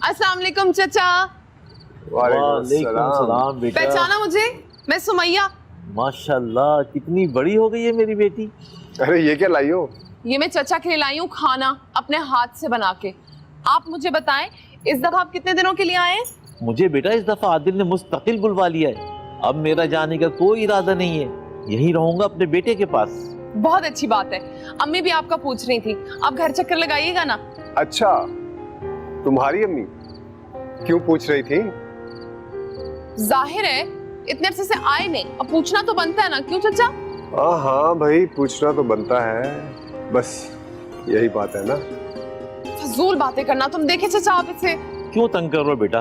अस्सलाम वालेकुम चचा। वालेकुम सलाम बेटा। पहचाना मुझे? मैं सुमैया। माशाल्लाह कितनी बड़ी हो गई है मेरी बेटी। अरे ये क्या लाई हो? ये मैं चचा के लिए लाई हूँ खाना, अपने हाथ से बना के। आप मुझे बताएं, इस दफा आप कितने दिनों के लिए आए? मुझे बेटा इस दफा आदिल ने मुस्तकिल बुलवा लिया है। अब मेरा जाने का कोई इरादा नहीं है, यहीं रहूंगा अपने बेटे के पास। बहुत अच्छी बात है। अम्मी भी आपका पूछ रही थी, आप घर चक्कर लगाइएगा ना। अच्छा, तुम्हारी अम्मी क्यों पूछ रही थी? जाहिर है इतने अरसे से आए नहीं, अब पूछना तो बनता है ना, क्यों चचा? हाँ भाई, पूछना तो बनता है, बस यही बात है ना। फजूल बातें करना। तुम देखे चचा आप इसे। क्यों तंग कर रहे हो बेटा?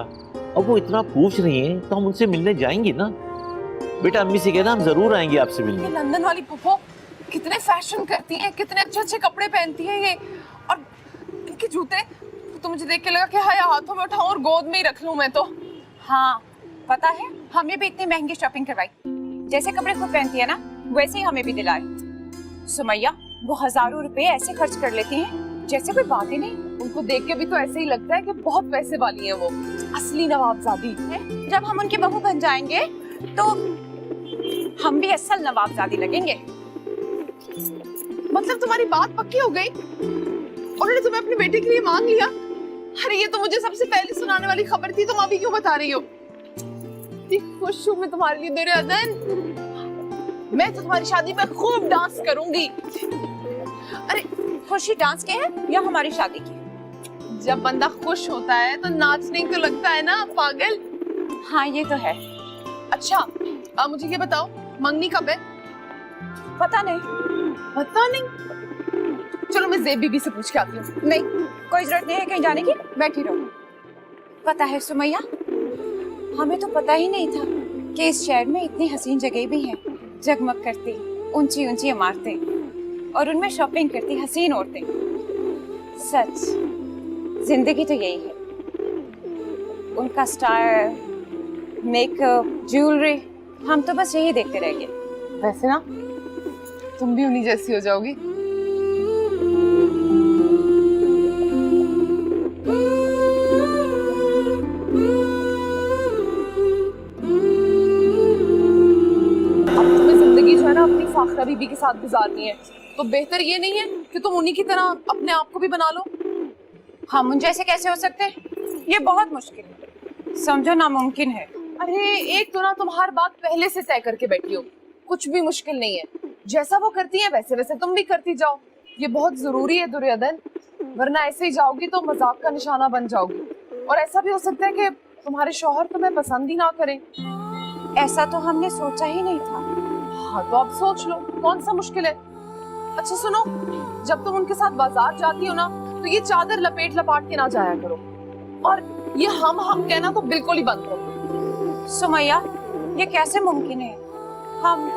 अब वो इतना पूछ रही हैं तो हम उनसे मिलने जाएंगे ना। बेटा अम्मी से कहना हम जरूर आएंगे आपसे ये मिलने। लंदन वाली पुप्पो कितने फैशन करती हैं, कितने अच्छे अच्छे कपड़े पहनती हैं ये, और इनके जूते तो मुझे देख के लगा कि हाय हाथों में उठाऊं और गोद में ही रख लूं मैं तो। हाँ पता है, हमें भी इतनी महंगी शॉपिंग करवाई। जैसे कपड़े खुद पहनती है ना, वैसे ही हमें भी दिलाए। सुमैया वो हजारों रुपए ऐसे खर्च कर लेती हैं जैसे कोई बात ही नहीं। उनको देख के भी तो ऐसे ही लगता है कि बहुत पैसे वाली हैं वो, असली नवाबजादी है। जब हम उनकी बहू बन जाएंगे तो हम भी असल नवाबजादी लगेंगे। मतलब तुम्हारी बात पक्की हो गई? उन्होंने तुम्हें अपने बेटे के लिए मांग लिया? अरे ये तो मुझे सबसे पहले सुनाने वाली खबर थी, तुम अभी क्यों बता रही हो? खुश हूँ मैं तुम्हारे लिए दुर्योधन। मैं तो तुम्हारी शादी में खूब डांस करूंगी। अरे खुशी डांस के है या हमारी शादी की? जब बंदा खुश होता है तो नाचने को लगता है ना पागल। हाँ ये तो है। अच्छा मुझे ये बताओ, मंगनी कब है? पता नहीं। पता नहीं? चलो मैं ज़ेब बीबी से पूछ के आती हूँ। नहीं, कोई जरूरत नहीं है कहीं जाने की, बैठी रहो। पता है सुमैया, हमें तो पता ही नहीं था कि इस शहर में इतनी हसीन जगह भी हैं, जगमग करती ऊंची ऊंची इमारतें और उनमें शॉपिंग करती हसीन औरतें। सच जिंदगी तो यही है। उनका स्टाइल, मेकअप, ज्वेलरी, हम तो बस यही देखते रह गए। वैसे ना तुम भी उन्हीं जैसी हो जाओगी। अब तुम्हें जिंदगी जो है ना अपनी फाखरा बीबी के साथ गुजारनी है, तो बेहतर ये नहीं है कि तुम उन्हीं की तरह अपने आप को भी बना लो? हम उन जैसे कैसे हो सकते हैं? ये बहुत मुश्किल है, समझो नामुमकिन है। अरे एक तो ना तुम हर बात पहले से तय करके बैठी हो। कुछ भी मुश्किल नहीं है, जैसा वो करती है वैसे वैसे तुम भी करती जाओ। ये बहुत जरूरी है दुर्योधन, वरना ऐसे ही जाओगी तो मजाक का निशाना बन जाओगी। और ऐसा भी हो सकता है कि तुम्हारे शौहर तुम्हें पसंद ही ना करें। ऐसा तो हमने सोचा ही नहीं था। हाँ तो अब सोच लो, कौन सा मुश्किल है। अच्छा सुनो, जब तुम उनके साथ बाजार जाती हो ना, तो ये चादर लपेट लपाट के ना जाया करो, और ये हम कहना तो बिल्कुल ही बंद करो। सुमैया ये कैसे मुमकिन है? हम,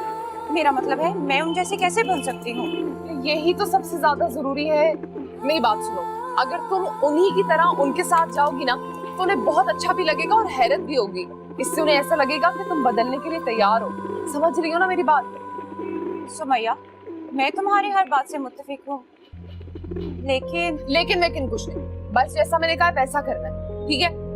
मेरा मतलब है मैं उन जैसे कैसे बन सकती हूँ? यही तो सबसे ज्यादा जरूरी है। मेरी बात सुनो, अगर तुम उन्हीं की तरह उनके साथ जाओगी ना, तो उन्हें बहुत अच्छा भी लगेगा और हैरत भी होगी। इससे उन्हें ऐसा लगेगा कि तुम बदलने के लिए तैयार हो। समझ रही हो ना मेरी बात? सुमैया मैं तुम्हारी हर बात से मुत्तफिक हूँ, लेकिन लेकिन कुछ नहीं, बस जैसा मैंने कहा वैसा करना है, ठीक है?